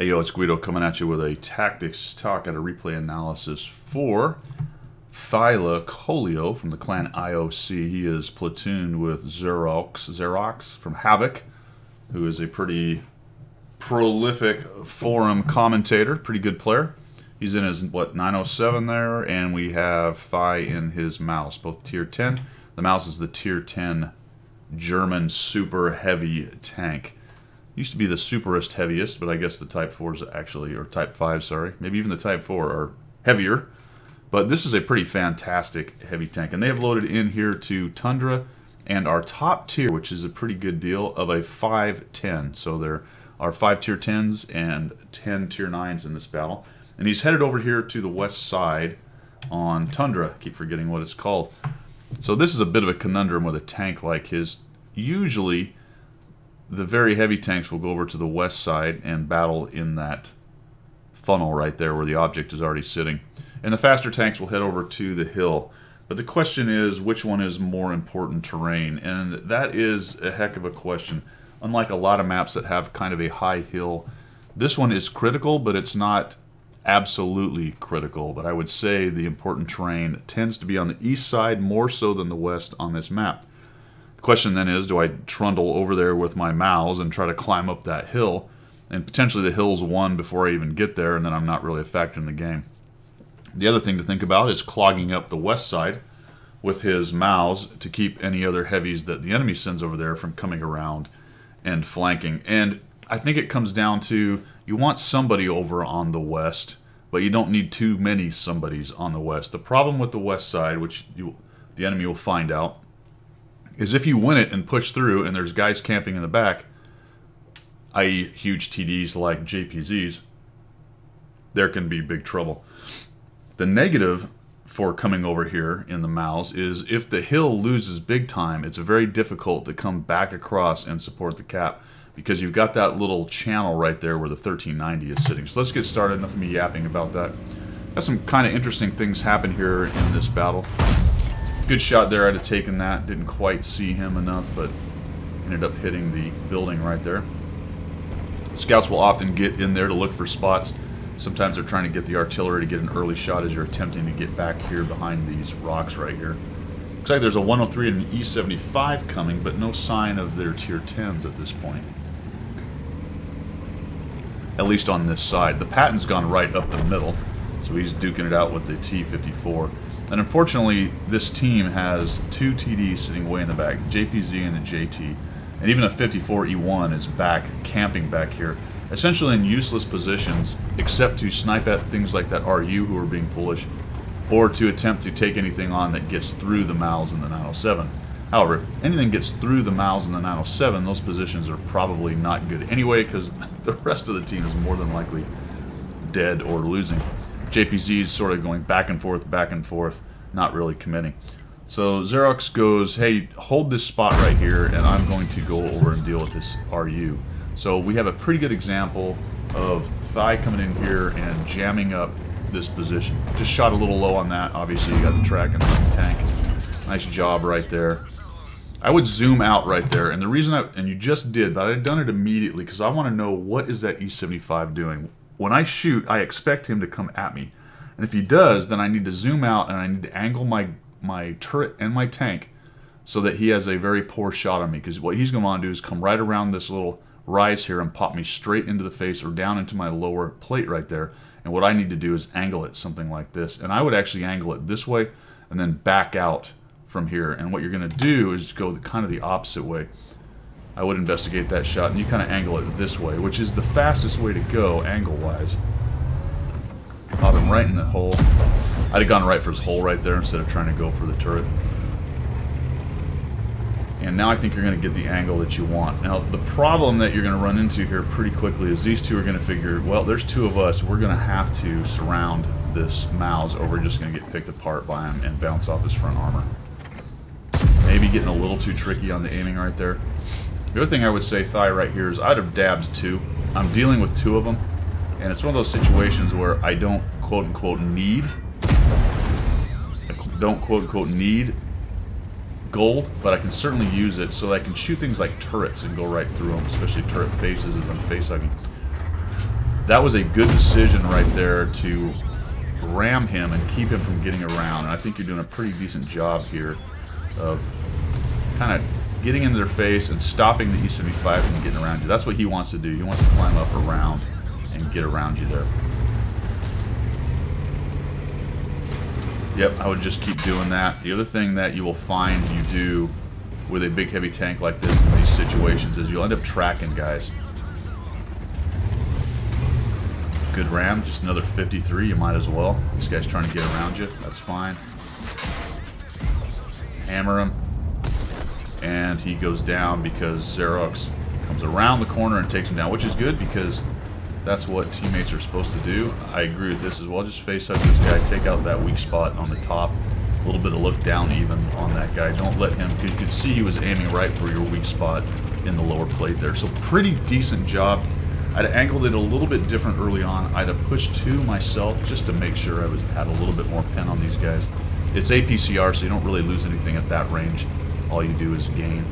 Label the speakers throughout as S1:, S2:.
S1: yo, it's Guido coming at you with a tactics talk at a replay analysis for Thylacoleo from the clan IOC. He is platooned with Xerox from Havoc, who is a pretty prolific forum commentator, pretty good player. He's in his, 907 there, and we have Thy in his mouse, both tier 10. The mouse is the tier 10 German super heavy tank. Used to be the superest heaviest, but I guess the Type 4s actually, or Type 5, sorry. Maybe even the Type 4 are heavier. But this is a pretty fantastic heavy tank. And they have loaded in here to Tundra and our top tier, which is a pretty good deal, of a 5-10. So there are 5 tier 10s and 10 tier 9s in this battle. And he's headed over here to the west side on Tundra. I keep forgetting what it's called. So this is a bit of a conundrum with a tank like his. Usually the very heavy tanks will go over to the west side and battle in that funnel right there where the object is already sitting. And the faster tanks will head over to the hill. But the question is, which one is more important terrain? And that is a heck of a question. Unlike a lot of maps that have kind of a high hill, this one is critical, but it's not absolutely critical. But I would say the important terrain tends to be on the east side more so than the west on this map. The question then is, do I trundle over there with my mouse and try to climb up that hill? And potentially the hill's won before I even get there, and then I'm not really a factor in the game. The other thing to think about is clogging up the west side with his mouse to keep any other heavies that the enemy sends over there from coming around and flanking. And I think it comes down to, you want somebody over on the west, but you don't need too many somebodies on the west. The problem with the west side, which the enemy will find out, is if you win it and push through and there's guys camping in the back, i.e. huge TDs like JPZs, there can be big trouble. The negative for coming over here in the mouse is if the hill loses big time, it's very difficult to come back across and support the cap because you've got that little channel right there where the 1390 is sitting. So let's get started. Enough of me yapping about that. Got some kind of interesting things happen here in this battle. Good shot there. I'd have taken that. Didn't quite see him enough, but ended up hitting the building right there. Scouts will often get in there to look for spots. Sometimes they're trying to get the artillery to get an early shot as you're attempting to get back here behind these rocks right here. Looks like there's a 103 and an E75 coming, but no sign of their tier 10s at this point. At least on this side. The Patton's gone right up the middle, so he's duking it out with the T54. And unfortunately, this team has 2 TDs sitting way in the back, JPZ and the JT. And even a 54E1 is back, camping back here, essentially in useless positions, except to snipe at things like that RU who are being foolish, or to attempt to take anything on that gets through the mouths in the 907. However, if anything gets through the mouths in the 907, those positions are probably not good anyway, because the rest of the team is more than likely dead or losing. JPZ is sort of going back and forth, not really committing. So Xerox goes, hey, hold this spot right here, and I'm going to go over and deal with this RU. So we have a pretty good example of Thigh coming in here and jamming up this position. Just shot a little low on that. Obviously, you got the track and the tank. Nice job right there. I would zoom out right there, and the reason and you just did, but I'd done it immediately because I want to know what is that E75 doing. When I shoot, I expect him to come at me. And if he does, then I need to zoom out and I need to angle my turret and my tank so that he has a very poor shot on me. Because what he's going to want to do is come right around this little rise here and pop me straight into the face or down into my lower plate right there. And what I need to do is angle it something like this. And I would actually angle it this way and then back out from here. And what you're going to do is go kind of the opposite way. I would investigate that shot, and you kind of angle it this way, which is the fastest way to go, angle-wise. Pop him right in the hole. I'd have gone right for his hole right there instead of trying to go for the turret. And now I think you're going to get the angle that you want. Now, the problem that you're going to run into here pretty quickly is these two are going to figure, well, there's 2 of us. We're going to have to surround this mouse, or we're just going to get picked apart by him and bounce off his front armor. Maybe getting a little too tricky on the aiming right there. The other thing I would say, Thigh, right here is I'd have dabbed 2. I'm dealing with 2 of them, and it's one of those situations where I don't quote-unquote need gold, but I can certainly use it so that I can shoot things like turrets and go right through them, especially turret faces as I'm face hugging. that was a good decision right there to ram him and keep him from getting around. And I think you're doing a pretty decent job here of kind of getting in their face and stopping the E75 from getting around you. That's what he wants to do. He wants to climb up around and get around you there. Yep, I would just keep doing that. The other thing that you will find you do with a big heavy tank like this in these situations is you'll end up tracking guys. Good ram, just another 53, you might as well. This guy's trying to get around you, that's fine. Hammer him. And he goes down because Xerox comes around the corner and takes him down, which is good because that's what teammates are supposed to do. I agree with this as well. Just face up this guy, take out that weak spot on the top. A little bit of look down even on that guy. Don't let him, because you could see he was aiming right for your weak spot in the lower plate there. So pretty decent job. I'd have angled it a little bit different early on. I'd have pushed 2 myself just to make sure I had a little bit more pen on these guys. It's APCR, so you don't really lose anything at that range. All you do is gain.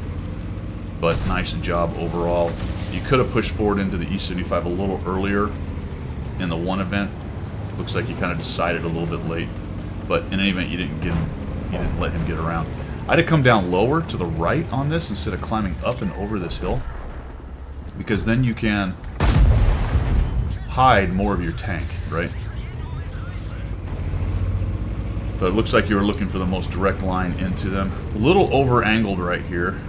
S1: But nice job overall. You could have pushed forward into the E75 a little earlier in the one event. Looks like you kind of decided a little bit late. But in any event, you didn't get him. You didn't let him get around. I'd have come down lower to the right on this instead of climbing up and over this hill, because then you can hide more of your tank, right? But it looks like you were looking for the most direct line into them. A little over-angled right here.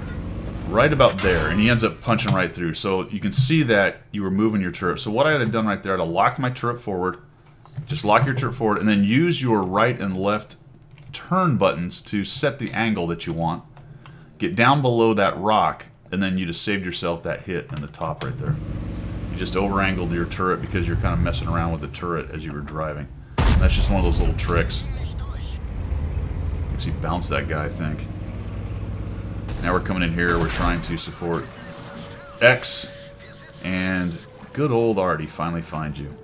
S1: Right about there, and he ends up punching right through. So you can see that you were moving your turret. So what I had done right there, I'd have locked my turret forward. Just lock your turret forward, and then use your right and left turn buttons to set the angle that you want. Get down below that rock, and then you just saved yourself that hit in the top right there. You just over-angled your turret because you're kind of messing around with the turret as you were driving. And that's just one of those little tricks. He bounced that guy, I think. Now we're coming in here, we're trying to support X, and good old Artie finally finds you.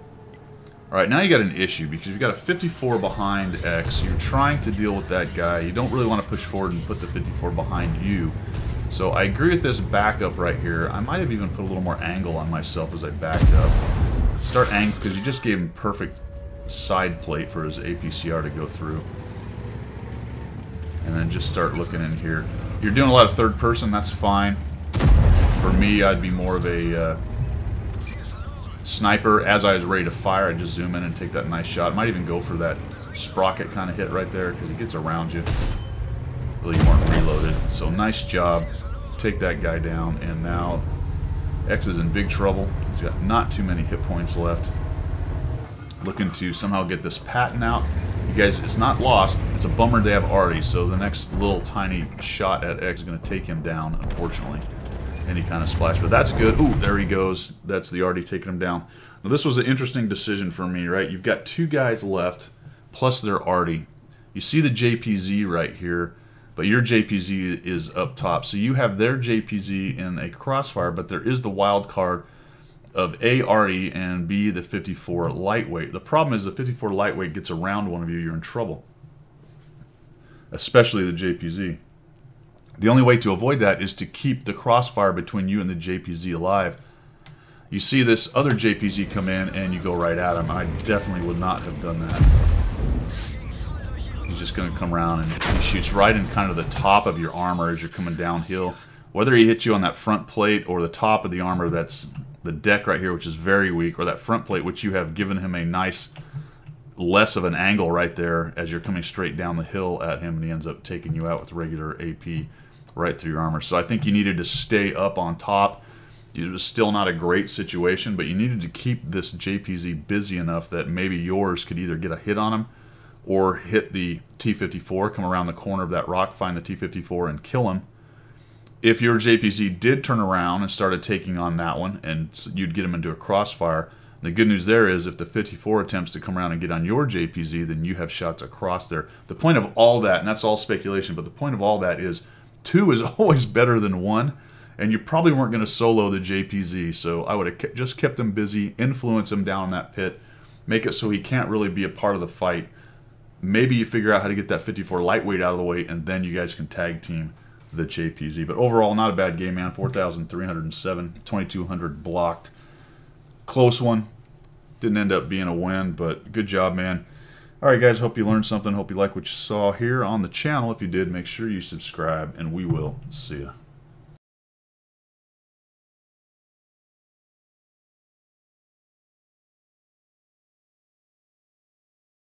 S1: Alright, now you got an issue because you've got a 54 behind X. You're trying to deal with that guy. You don't really want to push forward and put the 54 behind you. So I agree with this backup right here. I might have even put a little more angle on myself as I backed up. Start angle, because you just gave him perfect side plate for his APCR to go through. And then just start looking in here. You're doing a lot of third person, that's fine. For me, I'd be more of a sniper. As I was ready to fire, I'd just zoom in and take that nice shot. I might even go for that sprocket kind of hit right there, because it gets around you. Really, you weren't reloaded. So nice job. Take that guy down, and now X is in big trouble. He's got not too many hit points left. Looking to somehow get this patent out. You guys, it's not lost. It's a bummer they have Artie, so the next little tiny shot at X is going to take him down, unfortunately. Any kind of splash, but that's good. Ooh, there he goes. That's the Artie taking him down. Now, this was an interesting decision for me, right? You've got 2 guys left, plus their Artie. You see the JPZ right here, but your JPZ is up top. So you have their JPZ in a crossfire, but there is the wild card of A, Artie, and B, the 54 lightweight. The problem is the 54 lightweight gets around one of you, you're in trouble. Especially the JPZ. The only way to avoid that is to keep the crossfire between you and the JPZ alive. You see this other JPZ come in and you go right at him. I definitely would not have done that. He's just going to come around and he shoots right in kind of the top of your armor as you're coming downhill. Whether he hits you on that front plate or the top of the armor, that's the deck right here, which is very weak, or that front plate, which you have given him a nice, less of an angle right there as you're coming straight down the hill at him, and he ends up taking you out with regular AP right through your armor. So I think you needed to stay up on top. It was still not a great situation, but you needed to keep this JPZ busy enough that maybe yours could either get a hit on him or hit the T-54, come around the corner of that rock, find the T-54, and kill him. If your JPZ did turn around and started taking on that one, and you'd get him into a crossfire, the good news there is if the 54 attempts to come around and get on your JPZ, then you have shots across there. The point of all that, and that's all speculation, but the point of all that is 2 is always better than 1, and you probably weren't going to solo the JPZ, so I would have just kept him busy, influence him down in that pit, make it so he can't really be a part of the fight. Maybe you figure out how to get that 54 lightweight out of the way, and then you guys can tag team the JPZ. But overall, not a bad game, man. 4,307, 2,200 blocked. Close one. Didn't end up being a win, but good job, man. All right, guys, hope you learned something. Hope you like what you saw here on the channel. If you did, make sure you subscribe, and we will see you.